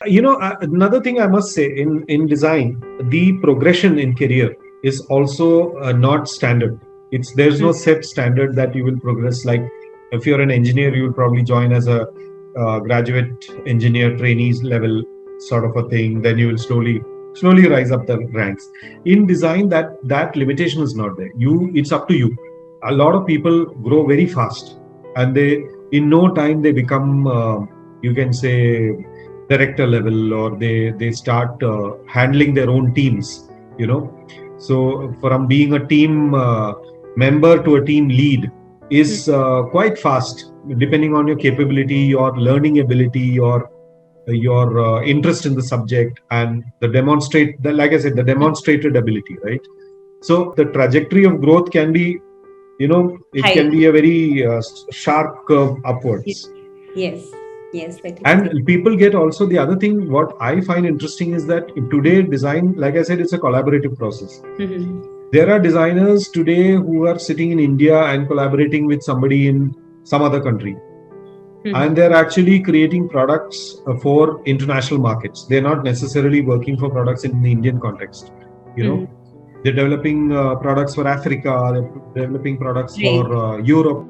Another thing I must say in design, the progression in career is also not standard. There's no set standard that you will progress. Like if you're an engineer, you will probably join as a graduate engineer trainees level sort of a thing. Then you will slowly rise up the ranks. In design, that limitation is not there. It's up to you. A lot of people grow very fast, and they in no time they become you can say director level, or they start handling their own teams. So from being a team member to a team lead is quite fast, depending on your capability, your learning ability, or your interest in the subject, and like I said, the demonstrated ability, right? So the trajectory of growth can be, it can be a very sharp curve upwards. Yes. That is And true. people get also the other thing, what I find interesting is that today design, like I said, it's a collaborative process. There are designers today who are sitting in India and collaborating with somebody in some other country. And they're actually creating products for international markets. They're not necessarily working for products in the Indian context. They're developing products for Africa, they're developing products for Europe.